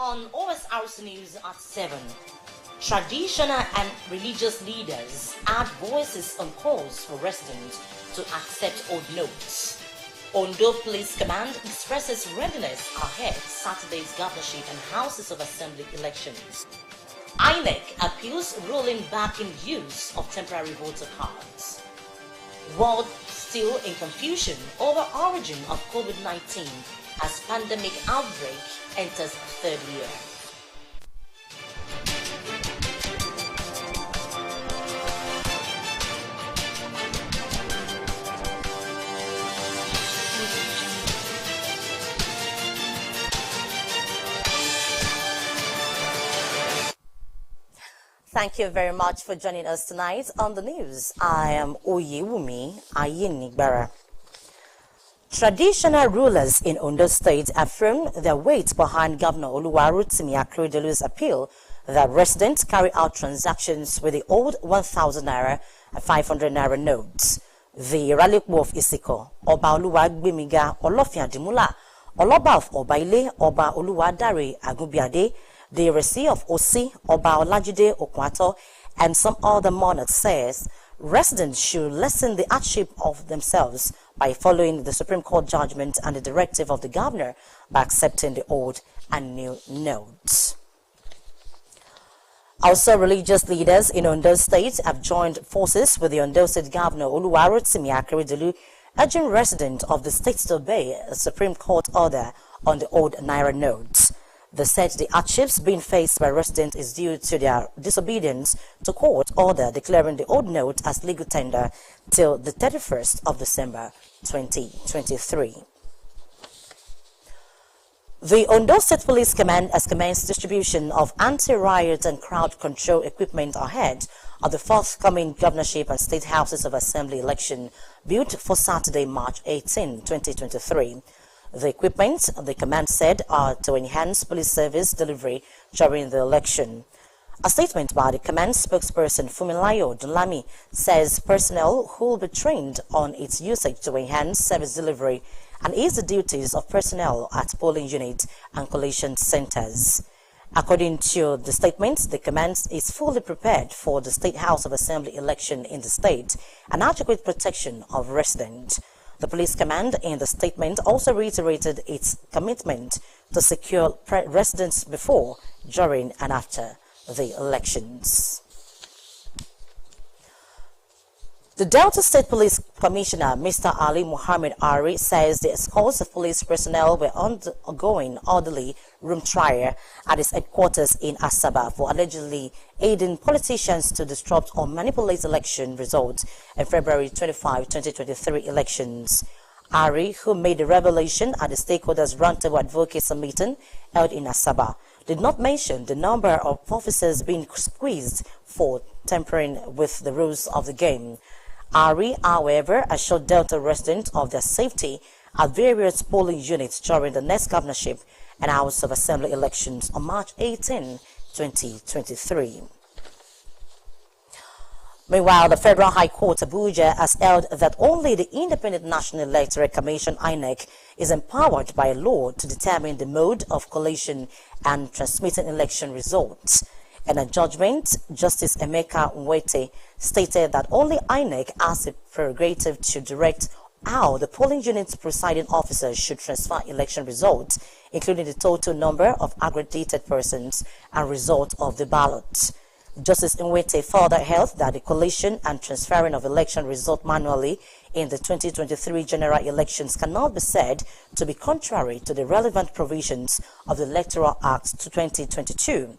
On Osrc News at 7, traditional and religious leaders add voices on calls for residents to accept old notes. Ondo Police Command expresses readiness ahead Saturday's governorship and Houses of Assembly elections. INEC appeals rolling back in use of temporary voter cards. World still in confusion over origin of COVID-19 as pandemic outbreak enters third year. Thank you very much for joining us tonight on the news. I am Oyewumi Ayenigbara. Traditional rulers in Ondo State affirm their weight behind Governor Oluwarotimi Akeredelu's appeal that residents carry out transactions with the old 1,000 naira and 500 naira notes. The Iralikwo of Isiko, Oba Oluwagbemiga Olofiadimula, Oloba of Obaile, Oba Oluwadare Agubiade, the Resi of Osi, Oba Olajide Okwato, and some other monarchs says residents should lessen the hardship of themselves by following the Supreme Court judgment and the directive of the governor by accepting the old and new notes. Also, religious leaders in Ondo State have joined forces with the Ondo State Governor Oluwarotimi Akeredelu, urging residents of the state to obey a Supreme Court order on the old naira notes. They said the hardships being faced by residents is due to their disobedience to court order declaring the old note as legal tender till the 31st of December 2023. The Ondo State Police Command has commenced distribution of anti-riot and crowd control equipment ahead of the forthcoming governorship and state houses of assembly election built for Saturday, March 18, 2023. The equipment, the command said, are to enhance police service delivery during the election. A statement by the command spokesperson Fumilayo Dunlami says personnel who will be trained on its usage to enhance service delivery and ease the duties of personnel at polling units and collation centers. According to the statement, the command is fully prepared for the State House of Assembly election in the state and adequate protection of residents. The police command in the statement also reiterated its commitment to secure residents before, during and after the elections. The Delta State Police Commissioner, Mr. Ali Muhammad Ari, says the escorts of police personnel were undergoing orderly room trial at his headquarters in Asaba for allegedly aiding politicians to disrupt or manipulate election results in February 25, 2023 elections. Ari, who made the revelation at the Stakeholders Roundtable Advocacy meeting held in Asaba, did not mention the number of officers being squeezed for tampering with the rules of the game. Ari, however, assured Delta residents of their safety at various polling units during the next governorship and House of Assembly elections on March 18, 2023. Meanwhile, the Federal High Court Abuja has held that only the Independent National Electoral Commission (INEC) is empowered by law to determine the mode of collation and transmitting election results. In a judgment, Justice Emeka Nwete stated that only INEC has the prerogative to direct how the polling unit's presiding officers should transfer election results, including the total number of aggregated persons and result of the ballot. Justice Nwete further held that the collation and transferring of election results manually in the 2023 general elections cannot be said to be contrary to the relevant provisions of the Electoral Act 2022.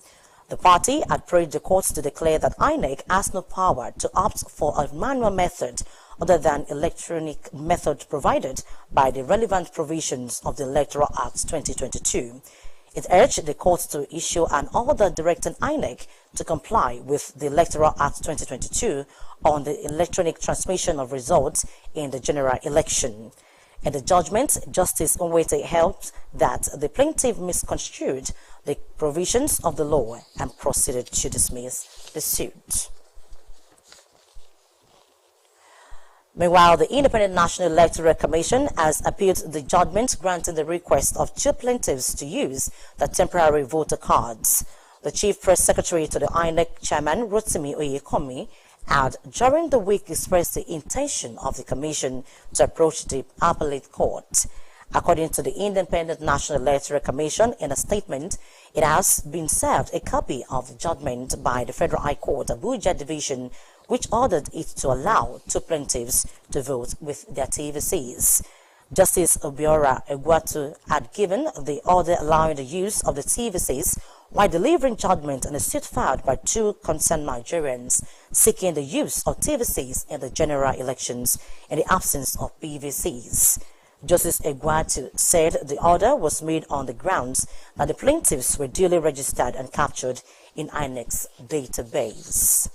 The party had prayed the courts to declare that INEC has no power to opt for a manual method other than electronic method provided by the relevant provisions of the Electoral Act 2022. It urged the courts to issue an order directing INEC to comply with the Electoral Act 2022 on the electronic transmission of results in the general election. In the judgment, Justice Nwete held that the plaintiff misconstrued the provisions of the law and proceeded to dismiss the suit. Meanwhile, the Independent National Electoral Commission has appealed the judgment granting the request of 2 plaintiffs to use the temporary voter cards. The Chief Press Secretary to the INEC Chairman, Rotimi Oyekomi, had during the week expressed the intention of the Commission to approach the appellate court. According to the Independent National Electoral Commission, in a statement, it has been served a copy of the judgment by the Federal High Court, Abuja Division, which ordered it to allow 2 plaintiffs to vote with their TVCs. Justice Obiora Egwatu had given the order allowing the use of the TVCs while delivering judgment on a suit filed by 2 concerned Nigerians seeking the use of TVCs in the general elections in the absence of PVCs. Justice Egwatu said the order was made on the grounds that the plaintiffs were duly registered and captured in INEC's database.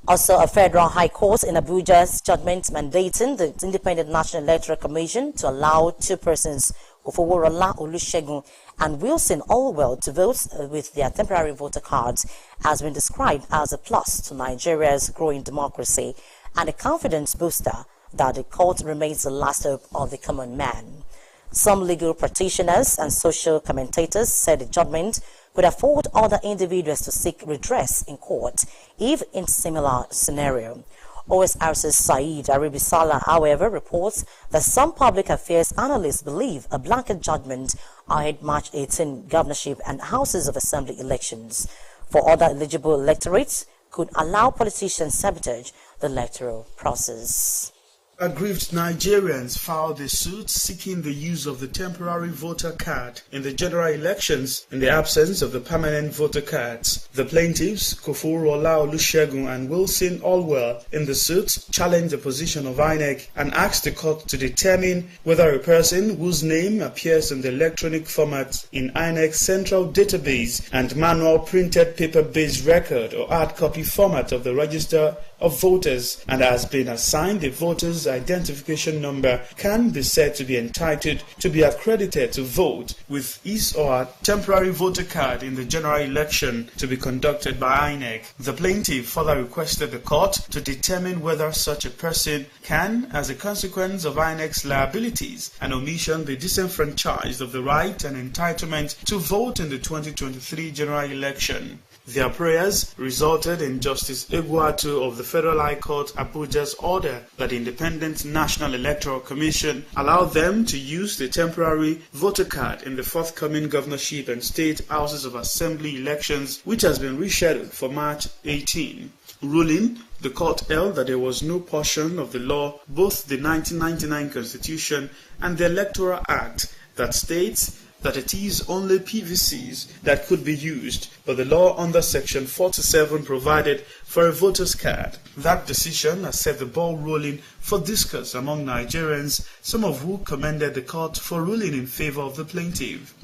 Also, a federal high court in Abuja's judgment mandating the Independent National Electoral Commission to allow 2 persons, Ofoworola Olusegun and Wilson Allwell, to vote with their temporary voter cards has been described as a plus to Nigeria's growing democracy and a confidence booster that the court remains the last hope of the common man. Some legal practitioners and social commentators said the judgment could afford other individuals to seek redress in court if in similar scenario. Osrc's Saeed Aribisala, however, reports that some public affairs analysts believe a blanket judgment ahead March 18 governorship and Houses of Assembly elections for other eligible electorates could allow politicians sabotage the electoral process. Aggrieved Nigerians filed a suit seeking the use of the temporary voter card in the general elections in the absence of the permanent voter cards. The plaintiffs, Ofoworola Olusegun and Wilson Allwell, in the suit challenged the position of INEC and asked the court to determine whether a person whose name appears in the electronic format in INEC's central database and manual printed paper-based record or hard copy format of the register of voters and has been assigned a voter's identification number can be said to be entitled to be accredited to vote with his or her temporary voter card in the general election to be conducted by INEC. The plaintiff further requested the court to determine whether such a person can, as a consequence of INEC's liabilities and omission, be disenfranchised of the right and entitlement to vote in the 2023 general election. Their prayers resulted in Justice Egwatu of the Federal High Court Abuja's order that the Independent National Electoral Commission allow them to use the temporary voter card in the forthcoming governorship and state houses of assembly elections, which has been rescheduled for March 18. Ruling, the court held that there was no portion of the law, both the 1999 Constitution and the Electoral Act, that states that it is only PVCs that could be used, but the law under Section 47 provided for a voter's card. That decision has set the ball rolling for discourse among Nigerians, some of who commended the court for ruling in favor of the plaintiff.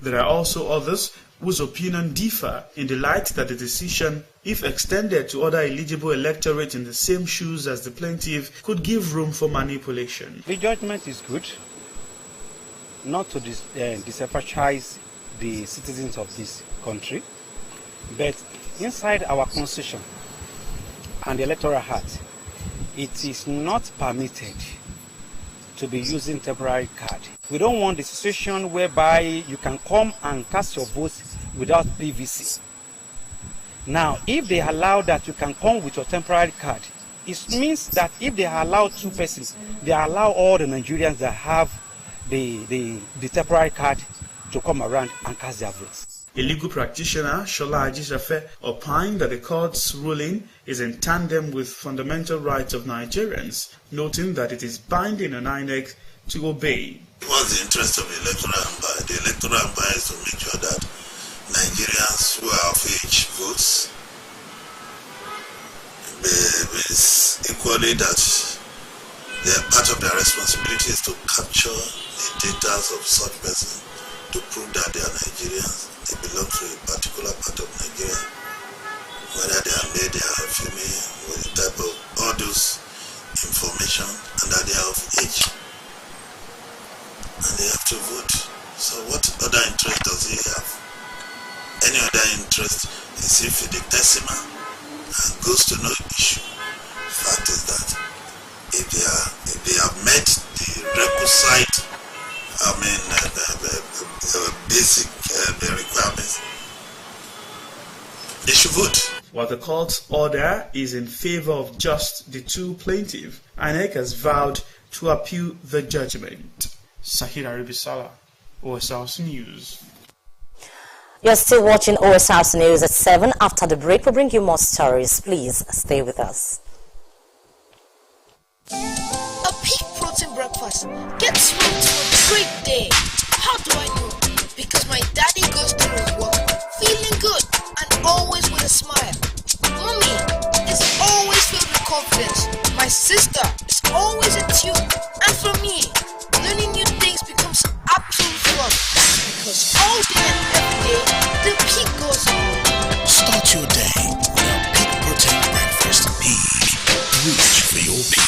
There are also others whose opinion differ in the light that the decision, if extended to other eligible electorate in the same shoes as the plaintiff, could give room for manipulation. The judgment is good, not to disenfranchise the citizens of this country, but inside our constitution and the electoral act, it is not permitted to be using temporary card. We don't want the situation whereby you can come and cast your votes without PVC. Now, if they allow that you can come with your temporary card, it means that if they allow 2 persons, they allow all the Nigerians that have the temporary card to come around and cast their votes. A legal practitioner, Shola Ajisafe, opined that the court's ruling is in tandem with fundamental rights of Nigerians, noting that it is binding on INEC to obey. What's the interest of the electoral umpire? The electoral umpire is to make sure that Nigerians who are of age votes. It's equally that part of their responsibility is to capture the data of such persons to prove that they are Nigerians. They belong to a particular part of Nigeria, whether they are male, they are female, with the type of all those information, and that they are of age, and they have to vote. So what other interest does he have? interest is infinitesimal and goes to no issue. Fact is that if they have met the requisite, basic requirements, they should vote. While the court's order is in favor of just the two plaintiffs, INEC has vowed to appeal the judgment. Sahir Aribisala, Osrc News. You're still watching Osrc News at 7. After the break, we'll bring you more stories. Please stay with us. A peak protein breakfast gets me to a great day. How do I know? Because my daddy goes through his work feeling good and always with a smile. Mommy is always filled with confidence. My sister is always in tune. And for me, learning new things becomes absolute fun. Because all day and every day, the peak goes on. Start your day with a peak protein breakfast. Peak. Reach for your peak.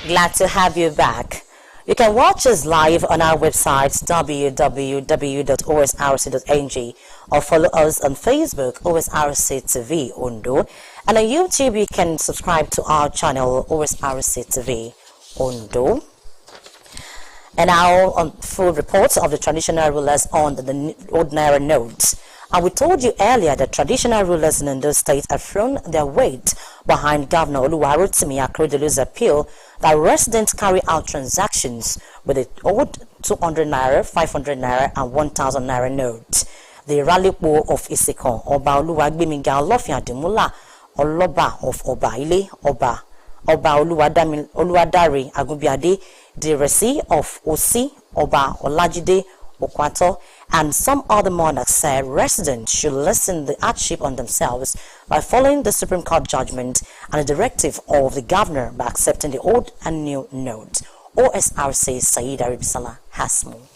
Glad to have you back. You can watch us live on our website www.osrc.ng or follow us on Facebook OSRC TV Ondo, and on YouTube you can subscribe to our channel OSRC TV Ondo. And now on full reports of the traditional rulers on the ordinary notes. And we told you earlier that traditional rulers in Ondo State have thrown their weight behind Governor Oluwarotimi Akeredelu's appeal that residents carry out transactions with the old 200 naira, 500 naira, and 1,000 naira notes. The Ralipo of Isikon, Oba Oluwagbemiga Olofin Adimula, Oloba of Oba Ile, Oba Oluwadari Agunbiade, the Resi of Osi, Oba Olajide Okwato, and some other monarchs said residents should lessen the hardship on themselves by following the Supreme Court judgment and the directive of the governor by accepting the old and new notes. OSRC Said Aribisala has more.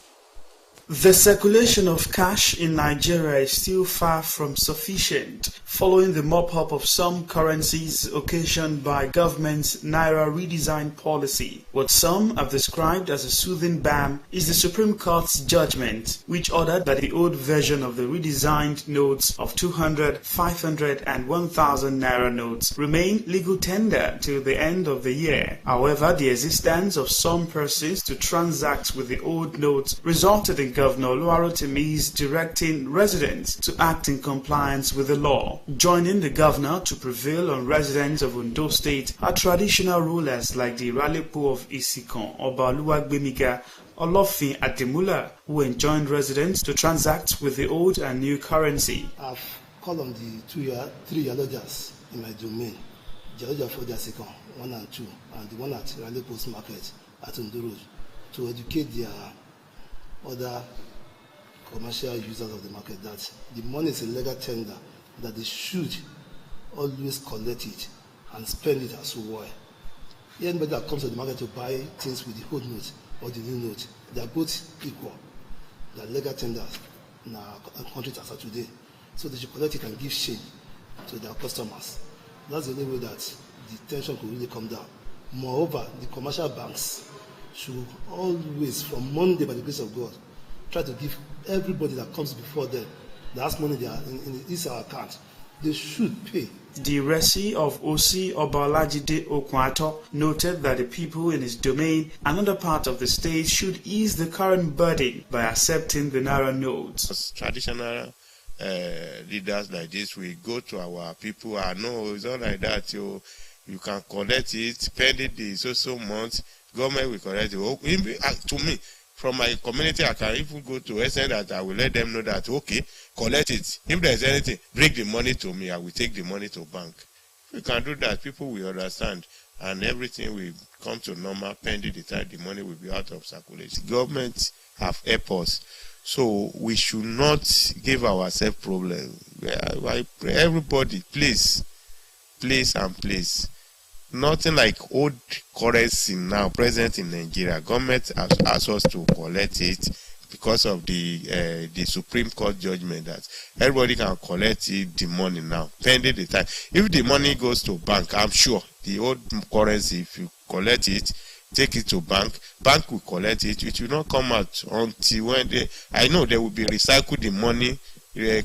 The circulation of cash in Nigeria is still far from sufficient, following the mop-up of some currencies occasioned by government's Naira redesign policy. What some have described as a soothing balm is the Supreme Court's judgment, which ordered that the old version of the redesigned notes of 200, 500 and 1,000 Naira notes remain legal tender till the end of the year. However, the existence of some persons to transact with the old notes resulted in Governor Oluwarotimi's directing residents to act in compliance with the law. Joining the governor to prevail on residents of Ondo State are traditional rulers like the Ralipo of Isikon, Oba Oluwagbemiga Olofin Adimula, who enjoined residents to transact with the old and new currency. I've called on the three Yalojas in my domain, Jaloja for Isikon 1 and 2, and the one at Ralipo's market at Ondo Road, to educate their other commercial users of the market that the money is a legal tender, that they should always collect it and spend it as well. Anybody that comes to the market to buy things with the old note or the new note, they are both equal. They are legal tenders in our country as of today. So they should collect it and give shame to their customers. That's the only way that the tension could really come down. Moreover, the commercial banks should always, from Monday by the grace of God, try to give everybody that comes before them that has money there in this account, they should pay. The Resi of Osi Oba Olajide Okwato noted that the people in his domain and other parts of the state should ease the current burden by accepting the Naira notes. As traditional leaders like this, we go to our people, no, it's not like that. You can collect it, pending the so months. Government will collect it. To me, from my community, I can even go to SN that I will let them know that, okay, collect it. If there's anything, bring the money to me. I will take the money to bank. If we can do that, people will understand, and everything will come to normal pending the time the money will be out of circulation. Government have helped us, so we should not give ourselves problems. I pray everybody, please. Nothing like old currency now present in Nigeria. Government has asked us to collect it, because of the Supreme Court judgment that everybody can collect the money now, pending the time. If the money goes to bank, I'm sure the old currency, if you collect it, take it to bank will collect it. It will not come out until when I know they will be recycled the money,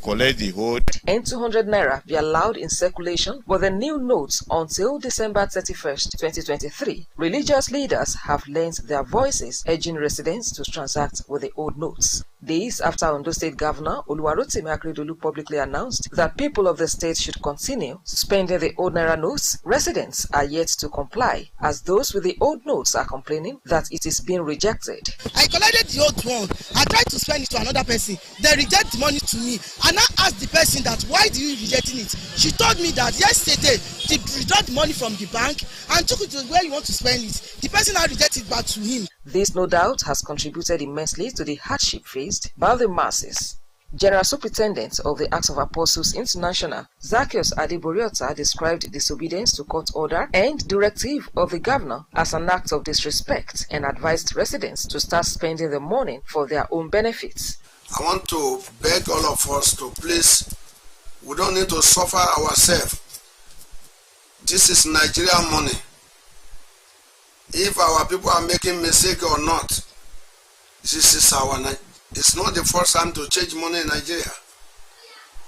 collect the whole. And 200 naira be allowed in circulation with the new notes until December 31st, 2023. Religious leaders have lent their voices, urging residents to transact with the old notes. Days after Ondo State Governor Oluwarotimi Akeredolu publicly announced that people of the state should continue spending the old naira notes, residents are yet to comply, as those with the old notes are complaining that it is being rejected. I collected the old one. I tried to spend it to another person. They reject the money to me. And I asked the person that why do you rejecting it? She told me that yesterday they withdrew the money from the bank and took it to where you want to spend it. The person now rejected it back to him. This no doubt has contributed immensely to the hardship faced by the masses. General Superintendent of the Acts of Apostles International, Zacchaeus Adeboriota, described disobedience to court order and directive of the governor as an act of disrespect and advised residents to start spending the money for their own benefits. I want to beg all of us to please, we don't need to suffer ourselves. This is Nigerian money. If our people are making mistake or not, this is it's not the first time to change money in Nigeria.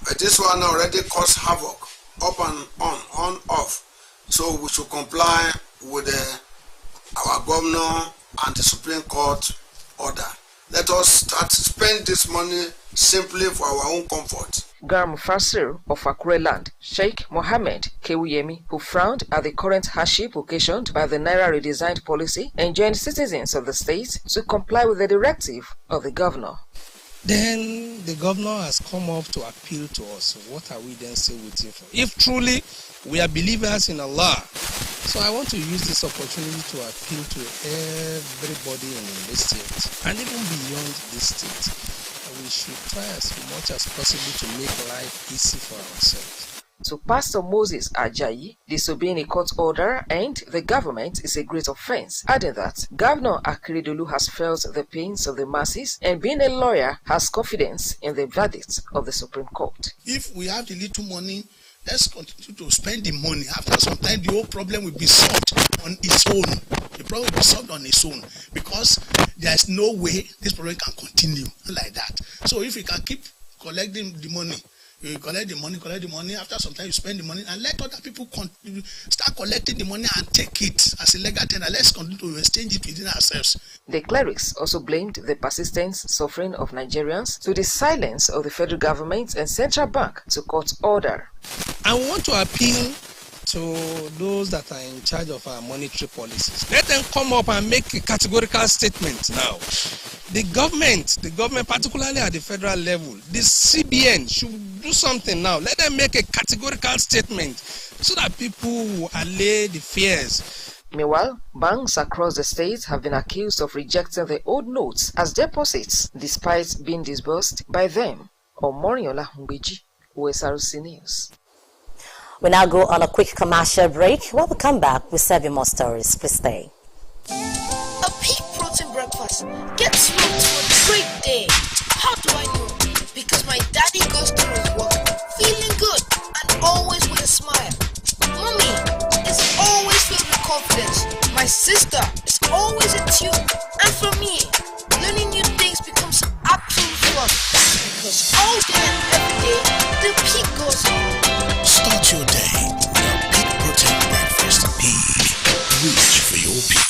But this one already caused havoc, up and on, off. So we should comply with our governor and the Supreme Court order. Let us start to spend this money simply for our own comfort. Gar Mufassir of Akure Land, Sheikh Mohammed Kewuyemi, who frowned at the current hardship occasioned by the Naira redesigned policy, enjoined citizens of the state to comply with the directive of the governor. Then the governor has come up to appeal to us. What are we then still waiting for? If truly we are believers in Allah. So I want to use this opportunity to appeal to everybody in this state and even beyond this state. We should try as much as possible to make life easy for ourselves. To Pastor Moses Ajayi, disobeying a court order and the government is a great offense, adding that Governor Akeredolu has felt the pains of the masses and being a lawyer has confidence in the verdict of the Supreme Court. If we have the little money, let's continue to spend the money. After some time, the whole problem will be solved on its own. The problem will be solved on its own because there is no way this problem can continue like that. So if we can keep collecting the money, you collect the money, after some time you spend the money and let other people start collecting the money and take it as a legal tender. Let's continue to exchange it within ourselves. The clerics also blamed the persistent suffering of Nigerians to the silence of the federal government and central bank to court order. I want to appeal to those that are in charge of our monetary policies. Let them come up and make a categorical statement now. The government, particularly at the federal level, the CBN should do something now. Let them make a categorical statement so that people will allay the fears. Meanwhile, banks across the state have been accused of rejecting the old notes as deposits despite being disbursed by them. Omoriola Humbeji, Osrc News. We now go on a quick commercial break. When we come back, we'll serve you more stories. Please stay. A peak protein breakfast gets me to a great day. How do I know? Because my daddy goes through his work feeling good and always with a smile. Mommy is always filled with confidence. My sister is always in tune. And for me, learning new things becomes absolute fun. Because all day and every day, the peak goes on. Start your day with a peak protein breakfast. Peak. Reach for your peak.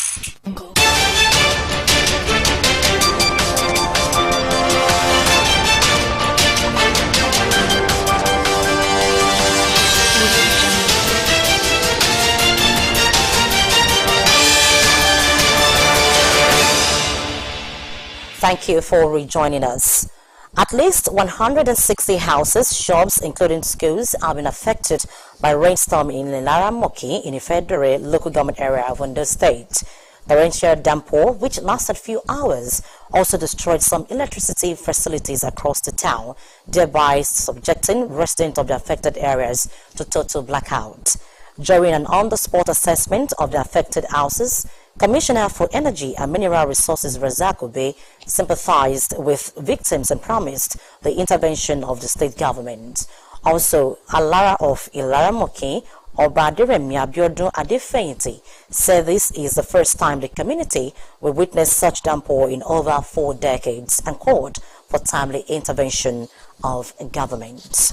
Thank you for rejoining us. At least 160 houses, shops, including schools, have been affected by rainstorm in Laramoki in the federal local government area of Ondo State. The rain-shared downpour, which lasted a few hours, also destroyed some electricity facilities across the town, thereby subjecting residents of the affected areas to total blackout. During an on-the-spot assessment of the affected houses, Commissioner for Energy and Mineral Resources Razak Obe sympathized with victims and promised the intervention of the state government. Also, Alara of Ilaramoki, Obadiremi Abiodun Adefeyinti, said this is the first time the community will witness such downpour in over 4 decades and called for timely intervention of government.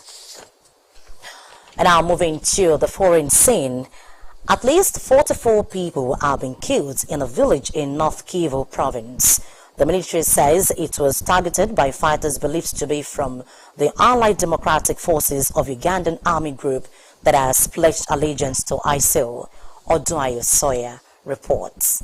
And now moving to the foreign scene. At least 44 people have been killed in a village in North Kivu province. The military says it was targeted by fighters believed to be from the Allied Democratic Forces of Ugandan Army Group that has pledged allegiance to ISIL. Odunayo Soya reports.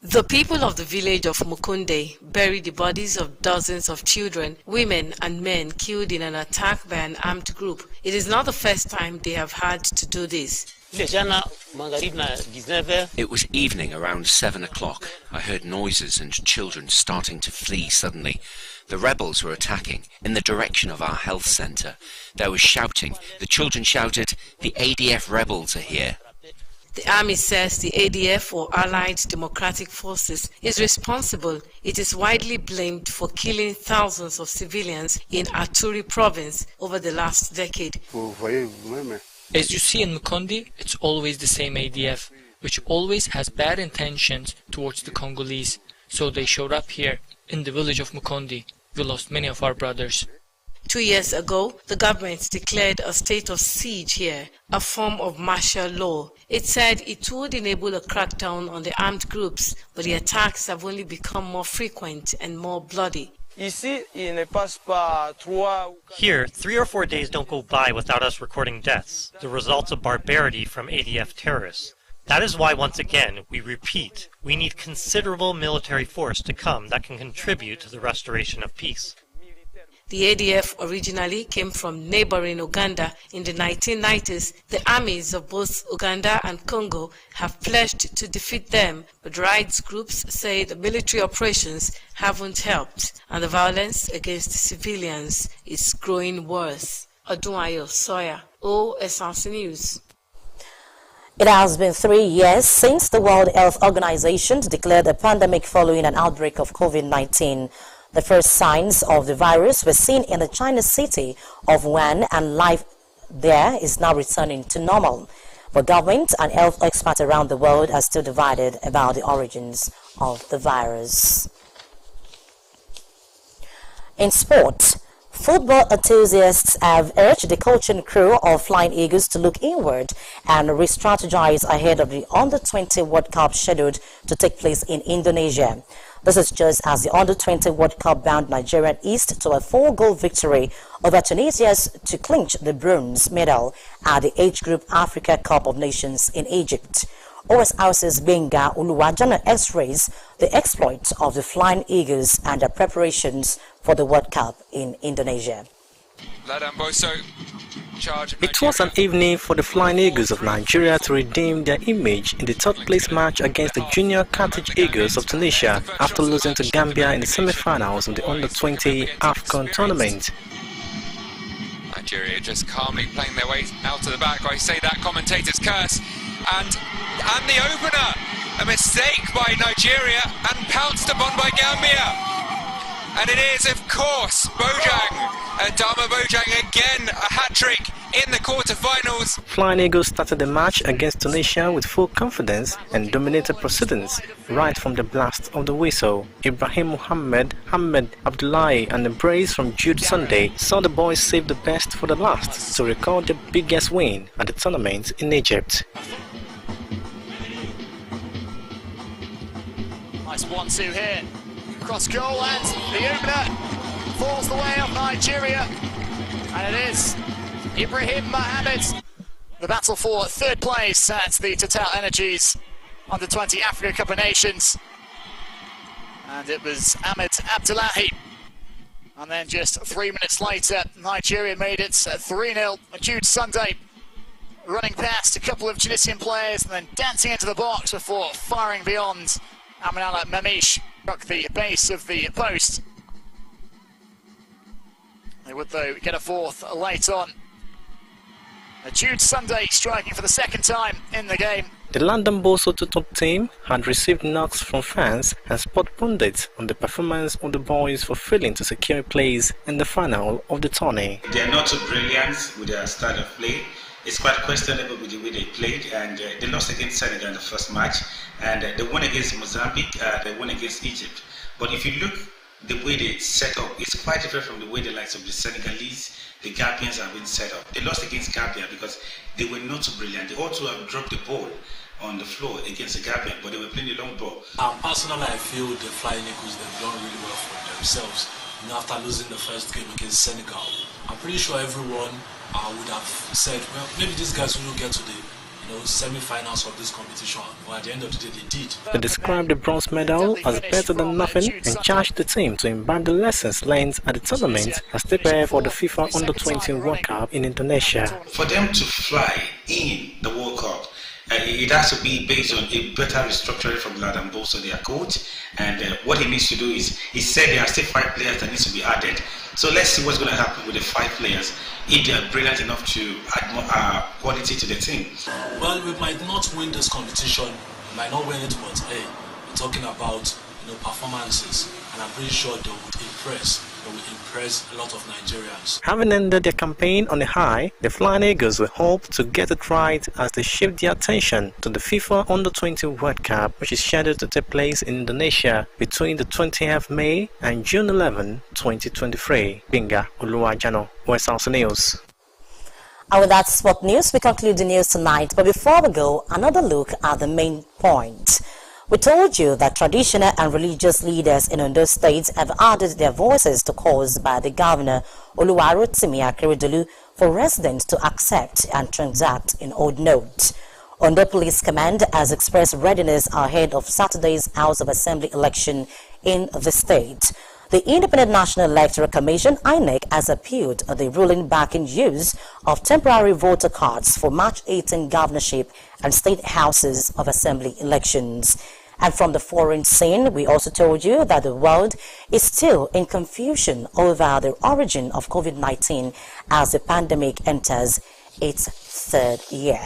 The people of the village of Mukunde buried the bodies of dozens of children, women and men killed in an attack by an armed group. It is not the first time they have had to do this. It was evening around 7 o'clock. I heard noises and children starting to flee suddenly. The rebels were attacking in the direction of our health centre. There was shouting. The children shouted, "The ADF rebels are here." The army says the ADF, or Allied Democratic Forces, is responsible. It is widely blamed for killing thousands of civilians in Aturi province over the last decade. As you see in Mukundi, it's always the same ADF, which always has bad intentions towards the Congolese. So they showed up here, in the village of Mukundi. We lost many of our brothers. 2 years ago, the government declared a state of siege here, a form of martial law. It said it would enable a crackdown on the armed groups, but the attacks have only become more frequent and more bloody. Here, 3 or 4 days don't go by without us recording deaths, the results of barbarity from ADF terrorists. That is why, once again, we repeat, we need considerable military force to come that can contribute to the restoration of peace. The ADF originally came from neighboring Uganda in the 1990s. The armies of both Uganda and Congo have pledged to defeat them, but rights groups say the military operations haven't helped, and the violence against civilians is growing worse. Odunayo Soya, OSRC News. It has been 3 years since the World Health Organization declared a pandemic following an outbreak of COVID-19. The first signs of the virus were seen in the Chinese city of Wuhan, and life there is now returning to normal. But government and health experts around the world are still divided about the origins of the virus. In sport, football enthusiasts have urged the coaching crew of Flying Eagles to look inward and re-strategize ahead of the Under-20 World Cup scheduled to take place in Indonesia. This is just as the Under-20 World Cup bound Nigerian East to a 4-goal victory over Tunisia to clinch the bronze medal at the Age Group Africa Cup of Nations in Egypt. OSRC's Benga Uluwajana x-rays the exploits of the Flying Eagles and their preparations for the World Cup in Indonesia. It was an evening for the Flying Eagles of Nigeria to redeem their image in the third-place match against the Junior Carthage Eagles of Tunisia after losing to Gambia in the semi-finals of the Under-20 AFCON tournament. Nigeria just calmly playing their way out to the back. I say that commentator's curse. And the opener, a mistake by Nigeria and pounced upon by Gambia. And it is, of course, Bojang, Adama Bojang again, a hat-trick in the quarter-finals. Flying Eagles started the match against Tunisia with full confidence and dominated proceedings right from the blast of the whistle. Ibrahim Mohammed, Ahmed Abdullahi and the brace from Jude Sunday saw the boys save the best for the last to record the biggest win at the tournament in Egypt. Nice 1-2 here. Cross goal, and the opener falls the way of Nigeria, and it is Ibrahim Mohammed. The battle for third place at the Total Energies Under-20 Africa Cup of Nations, and it was Ahmed Abdullahi. And then just 3 minutes later, Nigeria made it 3-0. Jude Sunday running past a couple of Tunisian players and then dancing into the box before firing beyond. Aminala Mamish struck the base of the post. They would, though, get a fourth late on. Jude Sunday striking for the second time in the game The London Boso top team had received knocks from fans and sport pundits on the performance of the boys for failing to secure a place in the final of the tourney. They are not so brilliant with their style of play. It's quite questionable with the way they played, and they lost against Senegal in the first match, and they won against Mozambique, they won against Egypt. But if you look the way they set up, it's quite different from the way the likes of the Senegalese, the Gambians have been set up. They lost against Gambia because they were not so brilliant. They also have dropped the ball on the floor against the Gambian, but they were playing the long ball. Personally, I feel the Flying Eagles, they've done really well for themselves. After losing the first game against Senegal, I'm pretty sure everyone would have said, well, maybe these guys will get to the semi-finals of this competition, but at the end of the day, they did. They described the bronze medal as better than nothing and charged the team to imbibe the lessons learned at the tournament as they prepare for the FIFA Under-20 World Cup in Indonesia. For them to fly in the World Cup, it has to be based on a better restructuring from Ladan Boso, their coach, and what he needs to do is, he said there are still 5 players that need to be added. So let's see what's going to happen with the 5 players, if they are brilliant enough to add more quality to the team. Well, we might not win this competition, we might not win it, but hey, we're talking about performances, and I'm pretty sure they would impress a lot of Nigerians. Having ended their campaign on a high, the Flying Eagles will hope to get it right as they shift their attention to the FIFA Under-20 World Cup, which is scheduled to take place in Indonesia between the 20th May and June 11, 2023. Binga Oluwajano, West House News. And with that sport news, we conclude the news tonight. But before we go, another look at the main point. We told you that traditional and religious leaders in Ondo State have added their voices to calls by the Governor Oluwarotimi Akeredolu for residents to accept and transact in odd notes. Ondo Police Command has expressed readiness ahead of Saturday's House of Assembly election in the state. The Independent National Electoral Commission, INEC, has appealed the ruling back in use of temporary voter cards for March 18 governorship and state houses of assembly elections. And from the foreign scene, we also told you that the world is still in confusion over the origin of COVID-19 as the pandemic enters its 3rd year.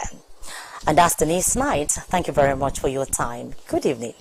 And that's the news tonight. Thank you very much for your time. Good evening.